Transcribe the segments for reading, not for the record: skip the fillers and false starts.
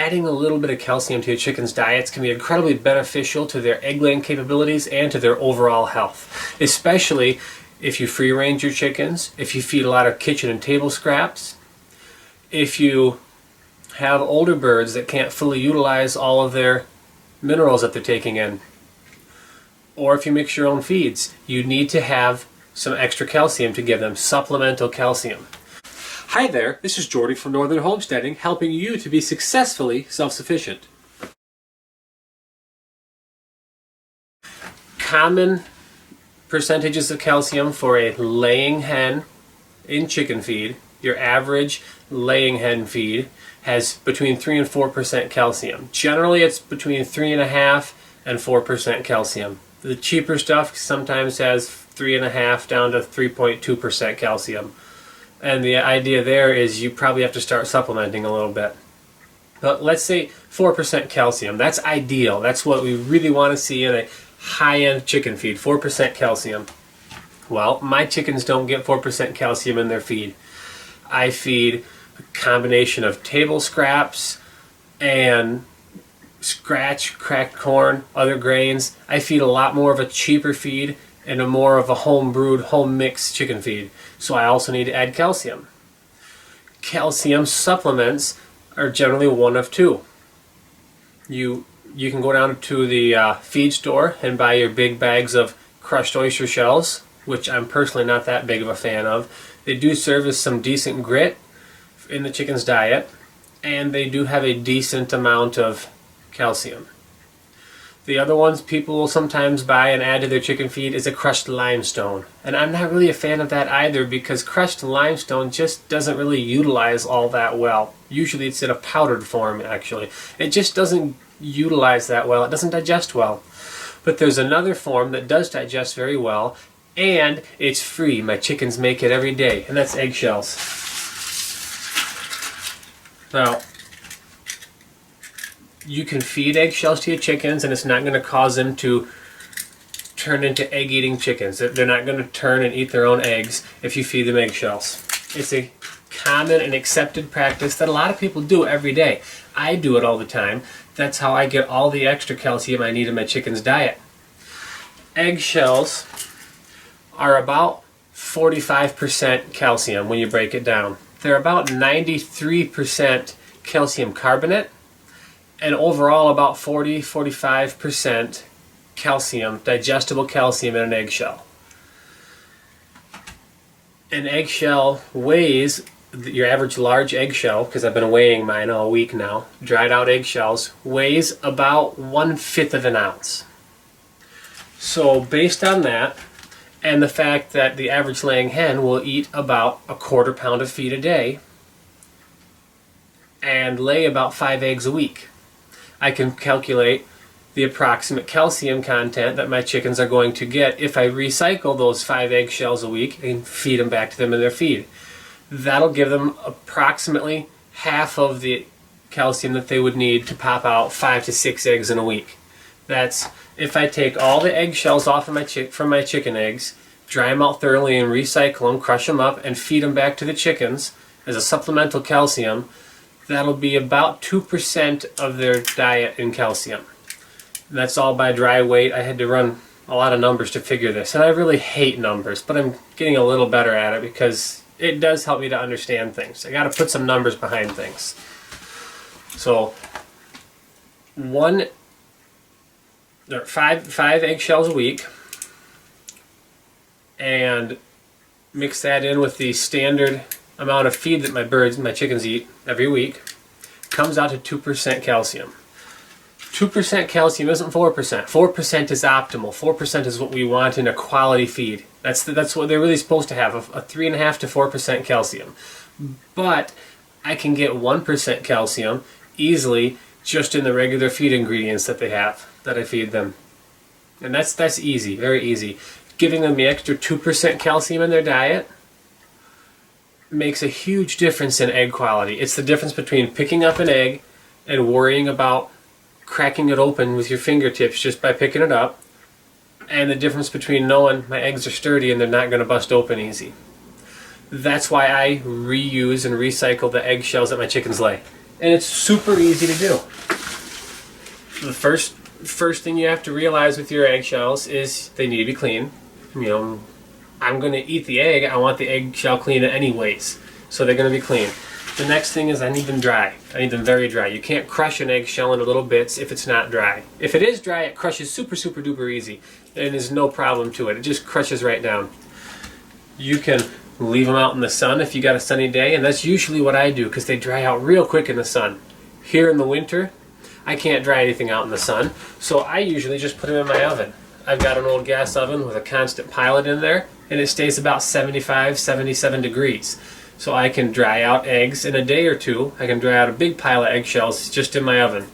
adding a little bit of calcium to your chicken's diets can be incredibly beneficial to their egg laying capabilities and to their overall health, especially if you free range your chickens, if you feed a lot of kitchen and table scraps, if you have older birds that can't fully utilize all of their minerals that they're taking in, or if you mix your own feeds. You need to have some extra calcium to give them, supplemental calcium. Hi there, this is Jordy from Northern Homesteading, helping you to be successfully self-sufficient. Common percentages of calcium for a laying hen in chicken feed. Your average laying hen feed has between 3 and 4% calcium. Generally it's between 3.5 and 4% calcium. The cheaper stuff sometimes has 3.5 down to 3.2% calcium. And the idea there is you probably have to start supplementing a little bit. But let's say 4% calcium. That's ideal. That's what we really want to see in a high-end chicken feed, 4% calcium. Well, my chickens don't get 4% calcium in their feed. I feed a combination of table scraps and scratch, cracked corn, other grains. I feed a lot more of a cheaper feed and a more of a home-brewed, home-mixed chicken feed. So I also need to add calcium. Calcium supplements are generally one of two. You can go down to the feed store and buy your big bags of crushed oyster shells, which I'm personally not that big of a fan of. They do serve as some decent grit in the chicken's diet, and they do have a decent amount of calcium. The other ones people will sometimes buy and add to their chicken feed is a crushed limestone. And I'm not really a fan of that either, because crushed limestone just doesn't really utilize all that well. Usually it's in a powdered form, actually. It just doesn't utilize that well. It doesn't digest well. But there's another form that does digest very well, and it's free. My chickens make it every day, and that's eggshells. Now, you can feed eggshells to your chickens and it's not going to cause them to turn into egg-eating chickens. They're not going to turn and eat their own eggs if you feed them eggshells. It's a common and accepted practice that a lot of people do every day. I do it all the time. That's how I get all the extra calcium I need in my chicken's diet. Eggshells are about 45% calcium when you break it down. They're about 93% calcium carbonate, and overall about 40-45% calcium, digestible calcium in an eggshell. An eggshell weighs, your average large eggshell, because I've been weighing mine all week now, dried out eggshells, weighs about 1/5 of an ounce. So based on that, and the fact that the average laying hen will eat about 1/4 pound of feed a day and lay about 5 eggs a week, I can calculate the approximate calcium content that my chickens are going to get if I recycle those 5 eggshells a week and feed them back to them in their feed. That'll give them approximately half of the calcium that they would need to pop out 5 to 6 eggs in a week. That's if I take all the eggshells off of from my chicken eggs, dry them out thoroughly and recycle them, crush them up, and feed them back to the chickens as a supplemental calcium. That'll be about 2% of their diet in calcium. And that's all by dry weight. I had to run a lot of numbers to figure this, and I really hate numbers, but I'm getting a little better at it because it does help me to understand things. I got to put some numbers behind things. So, 5 eggshells a week, and mix that in with the standard amount of feed that my chickens eat every week, comes out to 2% calcium. 2% calcium isn't 4%. 4% is optimal. 4% is what we want in a quality feed. That's what they're really supposed to have, a 3.5 to 4% calcium. But I can get 1% calcium easily just in the regular feed ingredients that they have, that I feed them. And that's easy, very easy. Giving them the extra 2% calcium in their diet makes a huge difference in egg quality. It's the difference between picking up an egg and worrying about cracking it open with your fingertips just by picking it up, and the difference between knowing my eggs are sturdy and they're not going to bust open easy. That's why I reuse and recycle the eggshells that my chickens lay. And it's super easy to do. The first thing you have to realize with your eggshells is they need to be clean. You know, I'm going to eat the egg. I want the eggshell clean anyways, so they're going to be clean. The next thing is I need them dry. I need them very dry. You can't crush an eggshell into little bits if it's not dry. If it is dry, it crushes super duper easy, and there's no problem to it. It just crushes right down. You can leave them out in the sun if you got a sunny day, and that's usually what I do because they dry out real quick in the sun. Here in the winter, I can't dry anything out in the sun, so I usually just put them in my oven. I've got an old gas oven with a constant pilot in there, and it stays about 75, 77 degrees. So I can dry out eggs in a day or two. I can dry out a big pile of eggshells just in my oven.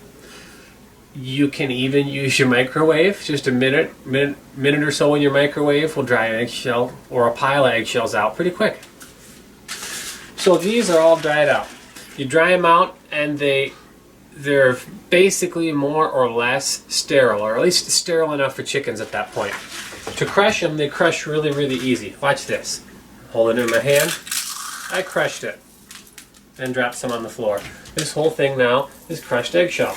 You can even use your microwave. Just a minute or so in your microwave will dry an eggshell or a pile of eggshells out pretty quick. So these are all dried out. You dry them out and they're basically more or less sterile, or at least sterile enough for chickens at that point. To crush them, they crush really easy. Watch this. Hold it in my hand. I crushed it and dropped some on the floor. This whole thing now is crushed eggshell.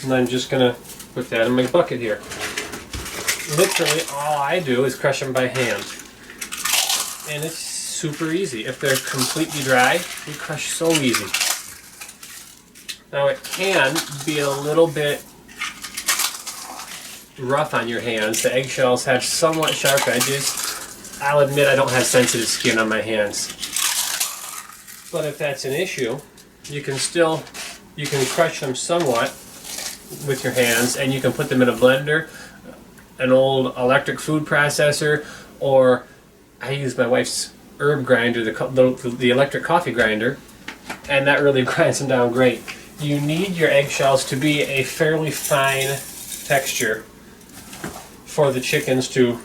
And I'm just going to put that in my bucket here. Literally all I do is crush them by hand. And it's super easy. If they're completely dry, they crush so easy. Now it can be a little bit rough on your hands. The eggshells have somewhat sharp edges. I'll admit I don't have sensitive skin on my hands. But if that's an issue, you can crush them somewhat with your hands, and you can put them in a blender, an old electric food processor, or I use my wife's herb grinder, the electric coffee grinder, and that really grinds them down great. You need your eggshells to be a fairly fine texture for the chickens to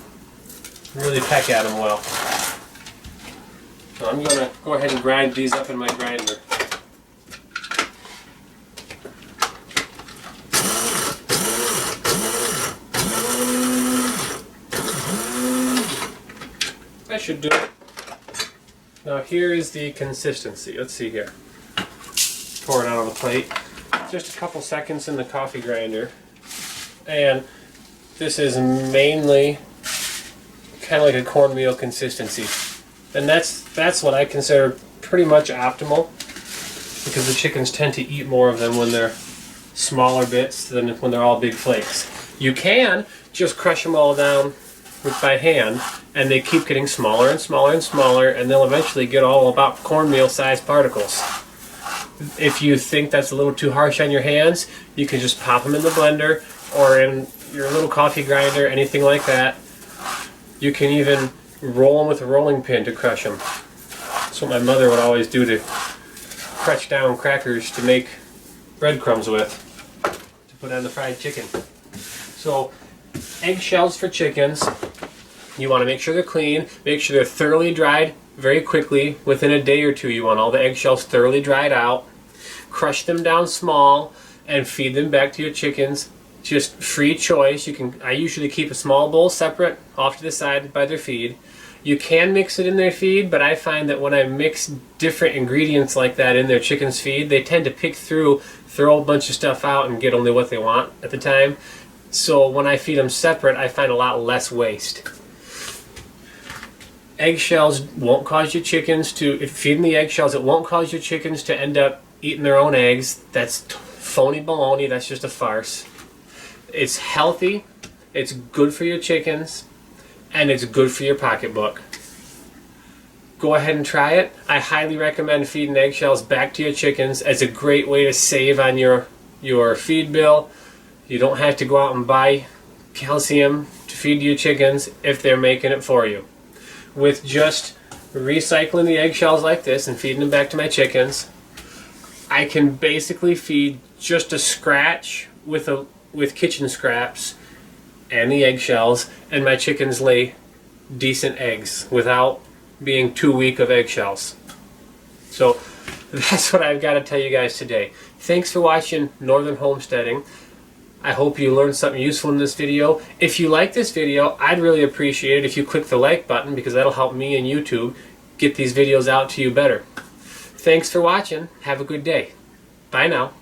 really peck at them well. So I'm going to go ahead and grind these up in my grinder. That should do it. Now here is the consistency. Let's see here. Pour it out on the plate. Just a couple seconds in the coffee grinder. And this is mainly kind of like a cornmeal consistency. And that's what I consider pretty much optimal, because the chickens tend to eat more of them when they're smaller bits than when they're all big flakes. You can just crush them all down by hand, and they keep getting smaller and smaller and smaller, and they'll eventually get all about cornmeal sized particles. If you think that's a little too harsh on your hands, you can just pop them in the blender or in your little coffee grinder, anything like that. You can even roll them with a rolling pin to crush them. That's what my mother would always do to crunch down crackers to make breadcrumbs with, to put on the fried chicken. So, eggshells for chickens, you want to make sure they're clean, make sure they're thoroughly dried very quickly. Within a day or two, you want all the eggshells thoroughly dried out. Crush them down small and feed them back to your chickens. Just free choice. I usually keep a small bowl separate off to the side by their feed. You can mix it in their feed, but I find that when I mix different ingredients like that in their chicken's feed, they tend to pick throw a bunch of stuff out and get only what they want at the time. So when I feed them separate, I find a lot less waste. Eggshells won't cause your chickens to, if feeding the eggshells, it won't cause your chickens to end up eating their own eggs. That's phony baloney. That's just a farce. It's healthy, it's good for your chickens, and it's good for your pocketbook. Go ahead and try it. I highly recommend feeding eggshells back to your chickens as a great way to save on your feed bill. You don't have to go out and buy calcium to feed your chickens if they're making it for you. With just recycling the eggshells like this and feeding them back to my chickens, I can basically feed just a scratch with kitchen scraps and the eggshells, and my chickens lay decent eggs without being too weak of eggshells. So that's what I've got to tell you guys today. Thanks for watching Northern Homesteading. I hope you learned something useful in this video. If you like this video, I'd really appreciate it if you click the like button, because that'll help me and YouTube get these videos out to you better. Thanks for watching. Have a good day. Bye now.